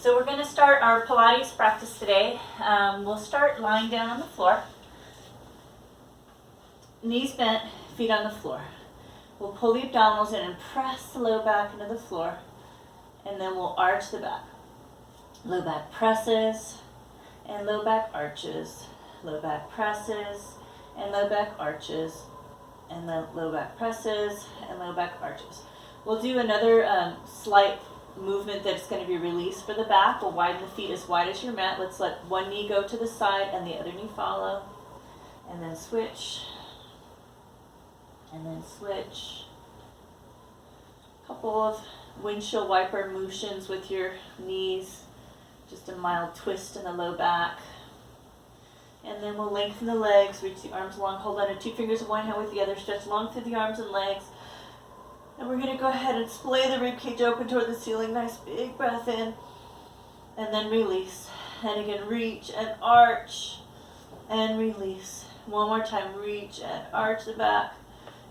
So we're going to start our Pilates practice today. We'll start lying down on the floor. Knees bent, feet on the floor. We'll pull the abdominals in and press the low back into the floor. And then we'll arch the back. Low back presses and low back arches. Low back presses and low back arches. And then low back presses and low back arches. We'll do another slight movement that's going to be released for the back. We'll widen the feet as wide as your mat. Let's let one knee go to the side and the other knee follow. And then switch. And then switch. A couple of windshield wiper motions with your knees. Just a mild twist in the low back. And then we'll lengthen the legs, reach the arms long, hold on to two fingers of one hand with the other, stretch long through the arms and legs. And we're going to go ahead and splay the ribcage open toward the ceiling. Nice big breath in. And then release. And again, reach and arch and release. One more time, reach and arch the back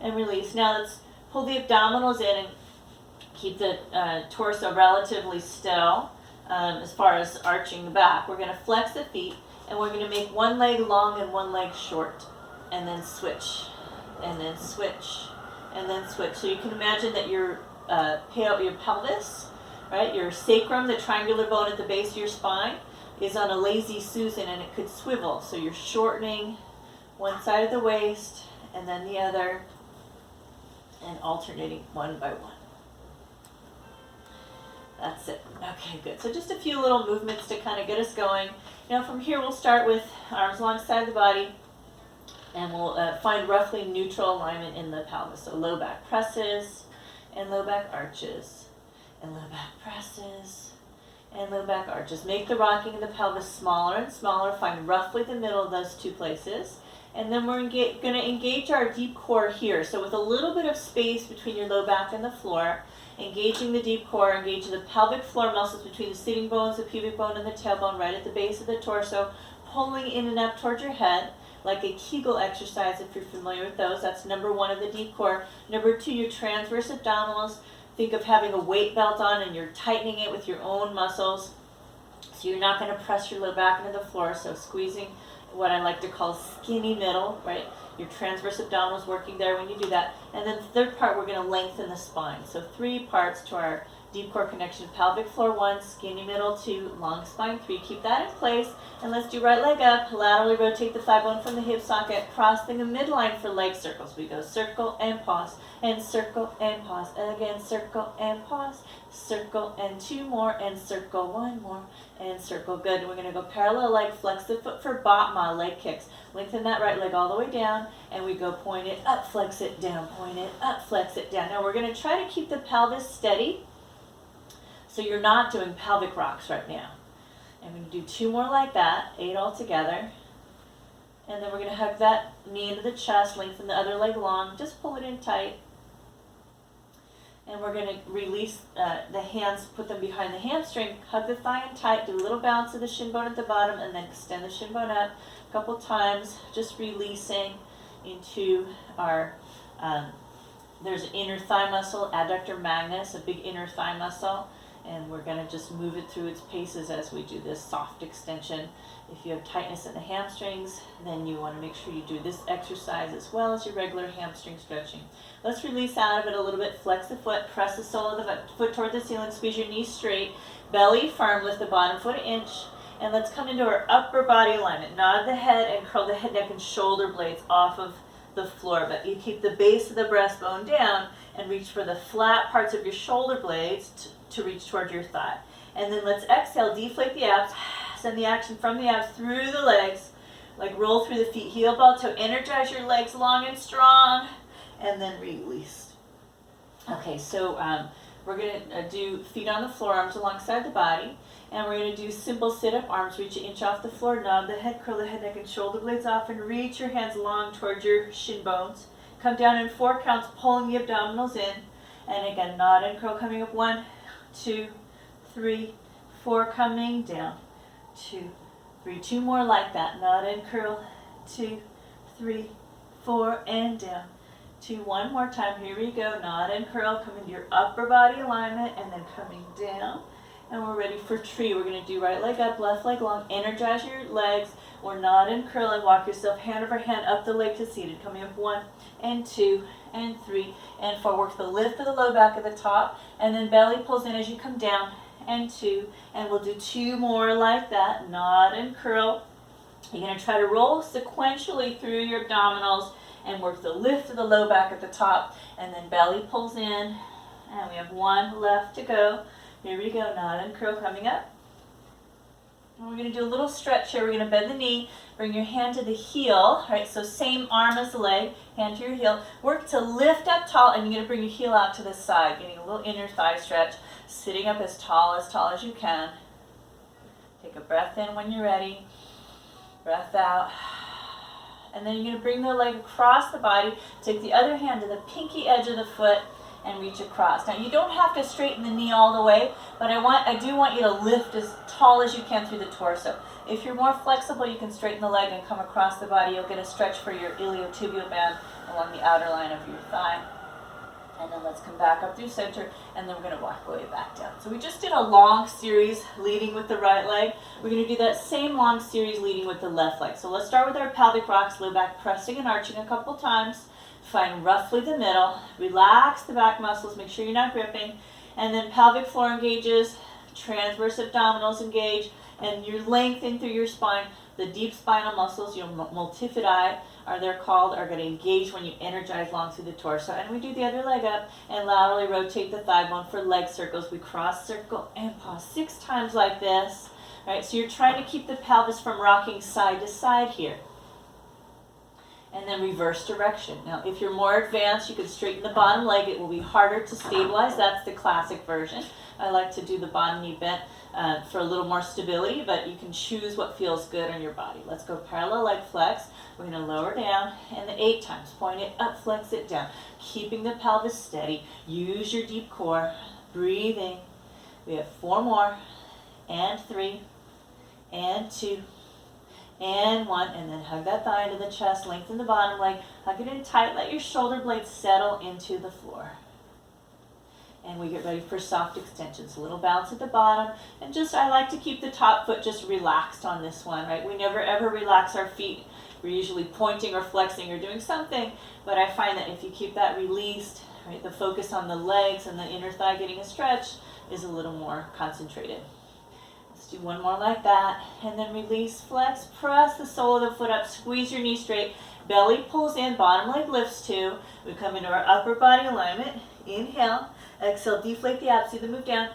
and release. Now let's pull the abdominals in and keep the torso relatively still as far as arching the back. We're going to flex the feet and we're going to make one leg long and one leg short. And then switch. And then switch. And then switch. So you can imagine that your pelvis, right, your sacrum, the triangular bone at the base of your spine, is on a lazy Susan and it could swivel. So you're shortening one side of the waist and then the other and alternating one by one. That's it. Okay, good. So just a few little movements to kind of get us going. Now from here we'll start with arms alongside the body. And we'll find roughly neutral alignment in the pelvis. So low back presses and low back arches. And low back presses and low back arches. Make the rocking of the pelvis smaller and smaller. Find roughly the middle of those two places. And then we're going to engage our deep core here. So with a little bit of space between your low back and the floor, engaging the deep core, engaging the pelvic floor muscles between the sitting bones, the pubic bone, and the tailbone right at the base of the torso, pulling in and up towards your head. Like a Kegel exercise, if you're familiar with those. That's number one of the deep core. Number two, your transverse abdominals. Think of having a weight belt on and you're tightening it with your own muscles. So you're not going to press your low back into the floor. So squeezing what I like to call skinny middle, right? Your transverse abdominals working there when you do that. And then the third part, we're going to lengthen the spine. So 3 parts to our deep core connection. Pelvic floor 1, skinny middle 2, long spine 3. Keep that in place. And let's do right leg up. Laterally rotate the thigh bone from the hip socket, crossing the midline for leg circles. We go circle and pause, and circle and pause. Again, circle and pause, circle and 2 more, and circle 1 more, and circle. Good. And we're going to go parallel leg, flex the foot for Batma, leg kicks. Lengthen that right leg all the way down, and we go point it up, flex it down, point it up, flex it down. Now we're going to try to keep the pelvis steady. So you're not doing pelvic rocks right now. And we're going to do 2 more like that, 8 all together. And then we're going to hug that knee into the chest, lengthen the other leg long, just pull it in tight. And we're going to release the hands, put them behind the hamstring, hug the thigh in tight, do a little bounce of the shin bone at the bottom, and then extend the shin bone up a couple times, just releasing into our, there's an inner thigh muscle, adductor magnus, a big inner thigh muscle. And we're going to just move it through its paces as we do this soft extension. If you have tightness in the hamstrings, then you want to make sure you do this exercise as well as your regular hamstring stretching. Let's release out of it a little bit. Flex the foot, press the sole of the foot toward the ceiling, squeeze your knees straight, belly firm, lift the bottom foot an inch. And let's come into our upper body alignment. Nod the head and curl the head, neck, and shoulder blades off of the floor. But you keep the base of the breastbone down and reach for the flat parts of your shoulder blades to reach toward your thigh. And then let's exhale, deflate the abs, send the action from the abs through the legs, like roll through the feet, heel ball toe, energize your legs long and strong, and then release. Okay, so we're going to do feet on the floor, arms alongside the body, and we're going to do simple sit-up, arms reach an inch off the floor, nod the head, curl the head, neck, and shoulder blades off, and reach your hands long towards your shin bones. Come down in 4 counts, pulling the abdominals in, and again, nod and curl, coming up 1, 2, 3, 4, coming down, 2, 3, 2 more like that, nod and curl, 2, 3, 4, and down, 2, 1 more time, here we go, nod and curl, come into your upper body alignment, and then coming down, And we're ready for tree. We're going to do right leg up, left leg long. Energize your legs. We're not in curl and walk yourself hand over hand up the leg to seated. Coming up 1 and 2 and 3 and 4. Work the lift of the low back at the top, and then belly pulls in as you come down, and 2. And we'll do 2 more like that, not in curl. You're going to try to roll sequentially through your abdominals and work the lift of the low back at the top, and then belly pulls in. And we have 1 left to go. Here we go, not in curl, coming up. And we're going to do a little stretch here. We're going to bend the knee, bring your hand to the heel, right? So same arm as the leg, hand to your heel. Work to lift up tall, and you're going to bring your heel out to the side, getting a little inner thigh stretch, sitting up as tall as you can. Take a breath in when you're ready. Breath out. And then you're going to bring the leg across the body, take the other hand to the pinky edge of the foot, and reach across. Now you don't have to straighten the knee all the way, but I do want you to lift as tall as you can through the torso. If you're more flexible, you can straighten the leg and come across the body. You'll get a stretch for your iliotibial band along the outer line of your thigh. And then let's come back up through center, and then we're going to walk our way back down. So we just did a long series leading with the right leg. We're going to do that same long series leading with the left leg. So let's start with our pelvic rocks, low back pressing and arching a couple times. Find roughly the middle. Relax the back muscles. Make sure you're not gripping. And then pelvic floor engages, transverse abdominals engage, and you're lengthening through your spine. The deep spinal muscles, your multifidi, are going to engage when you energize long through the torso. And we do the other leg up and laterally rotate the thigh bone for leg circles. We cross, circle, and pause 6 times like this. All right, so you're trying to keep the pelvis from rocking side to side here. And then reverse direction. Now, if you're more advanced, you can straighten the bottom leg. It will be harder to stabilize. That's the classic version. I like to do the bottom knee bent for a little more stability, but you can choose what feels good on your body. Let's go parallel leg flex. We're going to lower down, and then 8 times. Point it up, flex it down. Keeping the pelvis steady. Use your deep core. Breathing. We have 4 more, and 3, and 2, and 1, and then hug that thigh into the chest, lengthen the bottom leg, hug it in tight, let your shoulder blades settle into the floor. And we get ready for soft extensions. A little bounce at the bottom, and I like to keep the top foot just relaxed on this one, right? We never ever relax our feet. We're usually pointing or flexing or doing something, but I find that if you keep that released, right, the focus on the legs and the inner thigh getting a stretch is a little more concentrated. Let's do 1 more like that, and then release, flex, press the sole of the foot up, squeeze your knee straight, belly pulls in, bottom leg lifts too. We come into our upper body alignment, inhale, exhale, deflate the abs, see the move down,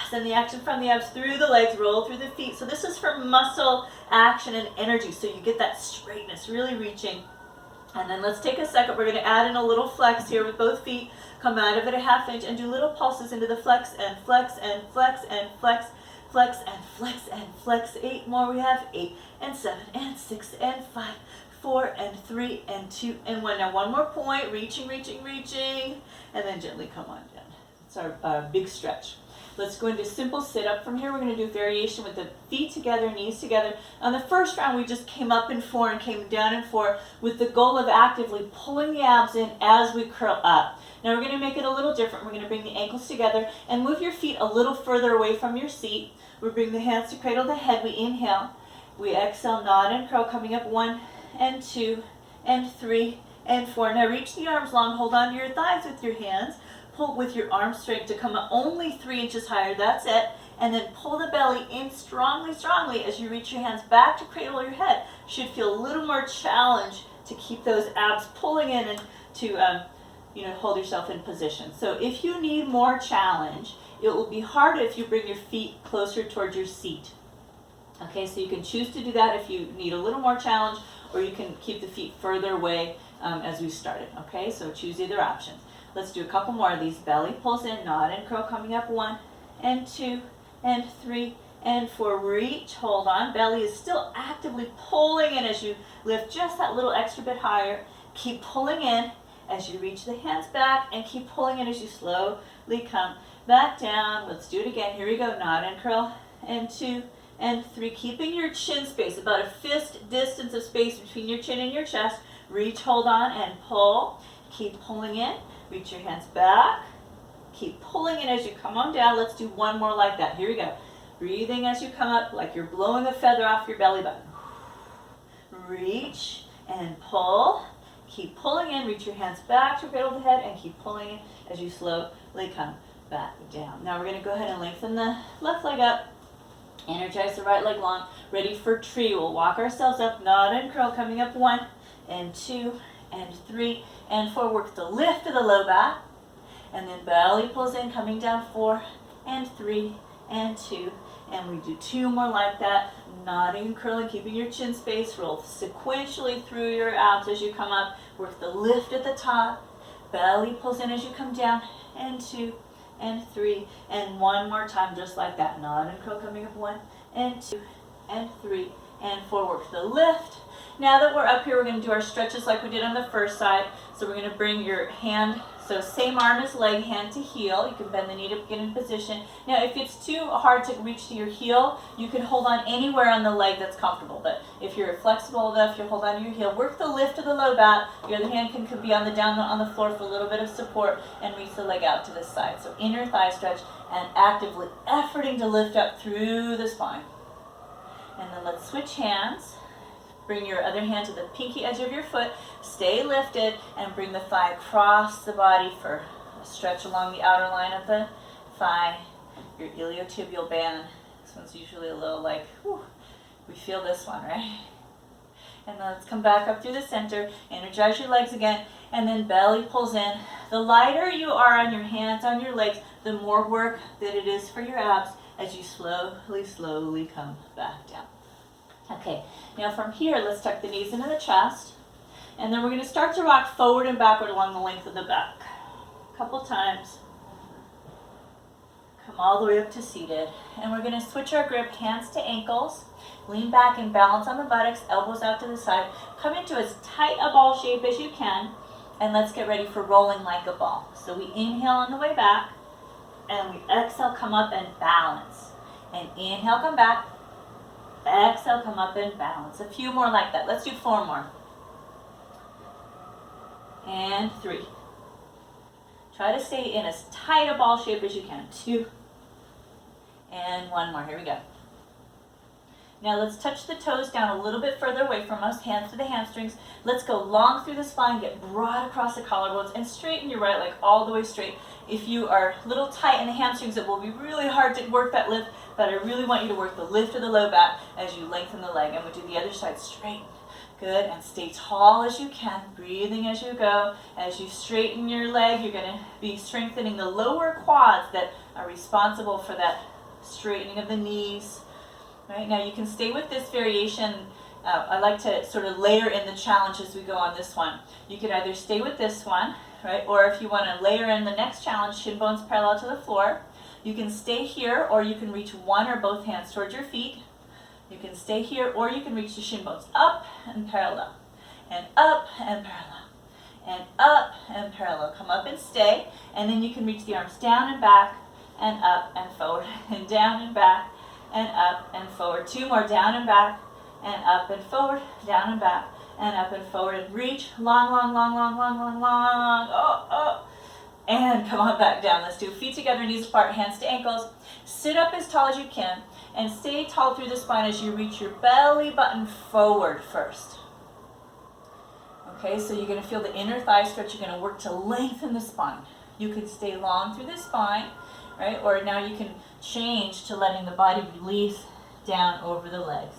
send the action from the abs through the legs, roll through the feet. So this is for muscle action and energy, so you get that straightness, really reaching. And then let's take a second, we're going to add in a little flex here with both feet, come out of it a ½ inch, and do little pulses into the flex and flex and flex and flex. Flex and flex and flex. 8 more. We have 8 and 7 and 6 and 5, 4 and 3 and 2 and 1. Now 1 more point. Reaching, reaching, reaching, and then gently come on down. It's our big stretch. Let's go into simple sit-up. From here, we're going to do variation with the feet together, knees together. On the first round, we just came up in 4 and came down in 4 with the goal of actively pulling the abs in as we curl up. Now we're going to make it a little different. We're going to bring the ankles together and move your feet a little further away from your seat. We bring the hands to cradle the head. We inhale. We exhale, nod and curl, coming up 1 and 2 and 3 and 4. Now reach the arms long. Hold on to your thighs with your hands. Pull with your arms straight to come up only 3 inches higher. That's it. And then pull the belly in strongly, strongly as you reach your hands back to cradle your head. Should feel a little more challenge to keep those abs pulling in and to hold yourself in position. So if you need more challenge, it will be harder if you bring your feet closer towards your seat. Okay, so you can choose to do that if you need a little more challenge, or you can keep the feet further away as we started. Okay, so choose either option. Let's do a couple more of these. Belly pulls in, nod and curl, coming up 1 and 2 and 3 and 4. Reach, hold on. Belly is still actively pulling in as you lift just that little extra bit higher. Keep pulling in as you reach the hands back, and keep pulling in as you slowly come back down. Let's do it again. Here we go. Nod and curl, and 2 and 3. Keeping your chin space, about a fist distance of space between your chin and your chest. Reach, hold on, and pull. Keep pulling in. Reach your hands back, Keep pulling in as you come on down. Let's do one more like that. Here we go. Breathing as you come up like you're blowing a feather off your belly button. Reach and pull. Keep pulling in. Reach your hands back to cradle the head and keep pulling in as you slowly come back down. Now we're going to go ahead and lengthen the left leg up. Energize the right leg long. Ready for tree. We'll walk ourselves up. Nod and curl. Coming up 1 and 2 and 3 and 4. Work the lift of the low back. And then belly pulls in. Coming down 4 and 3 and 2. And we do 2 more like that. Nodding and curling, keeping your chin space. Roll sequentially through your abs as you come up. Work the lift at the top. Belly pulls in as you come down. And 2 and 3. And 1 more time just like that. Nod and curl, coming up 1 and 2 and 3 and 4. Work the lift. Now that we're up here, we're going to do our stretches like we did on the first side. So we're going to bring your hand, so same arm as leg, hand to heel. You can bend the knee to get in position. Now if it's too hard to reach to your heel, you can hold on anywhere on the leg that's comfortable. But if you're flexible enough, you hold on to your heel. Work the lift of the low back. Your other hand can be on the floor for a little bit of support and reach the leg out to the side. So inner thigh stretch and actively efforting to lift up through the spine. And then let's switch hands. Bring your other hand to the pinky edge of your foot. Stay lifted and bring the thigh across the body for a stretch along the outer line of the thigh, your iliotibial band. This one's usually a little like, whew, we feel this one, right? And then let's come back up through the center. Energize your legs again. And then belly pulls in. The lighter you are on your hands, on your legs, the more work that it is for your abs as you slowly come back down. Okay, now from here, let's tuck the knees into the chest. And then we're going to start to rock forward and backward along the length of the back. A couple times. Come all the way up to seated. And we're going to switch our grip, hands to ankles. Lean back and balance on the buttocks, elbows out to the side. Come into as tight a ball shape as you can. And let's get ready for rolling like a ball. So we inhale on the way back. And we exhale, come up and balance. And inhale, come back. Exhale, come up and balance. A few more like that. Let's do 4 more. And 3. Try to stay in as tight a ball shape as you can. 2. And 1 more. Here we go. Now let's touch the toes down a little bit further away from us. Hands to the hamstrings. Let's go long through the spine. Get broad across the collarbones. And straighten your right leg all the way straight. If you are a little tight in the hamstrings, it will be really hard to work that lift. But I really want you to work the lift of the low back as you lengthen the leg. And we'll do the other side straight. Good. And stay tall as you can. Breathing as you go. As you straighten your leg, you're going to be strengthening the lower quads that are responsible for that straightening of the knees. Right, now you can stay with this variation. I like to sort of layer in the challenge as we go on this one. You could either stay with this one, right, or if you want to layer in the next challenge, shin bones parallel to the floor, you can stay here or you can reach one or both hands towards your feet. You can stay here or you can reach the shin bones up and parallel, and up and parallel, and up and parallel. Come up and stay, and then you can reach the arms down and back, and up and forward, and down and back, and up and forward. 2 more, down and back, and up and forward, down and back, and up and forward, and reach, long, long, long, long, long, long, long, oh, and come on back down. Let's do feet together, knees apart, hands to ankles. Sit up as tall as you can, and stay tall through the spine as you reach your belly button forward first. Okay, so you're going to feel the inner thigh stretch. You're going to work to lengthen the spine. You can stay long through the spine, right? Or now you can change to letting the body release down over the legs.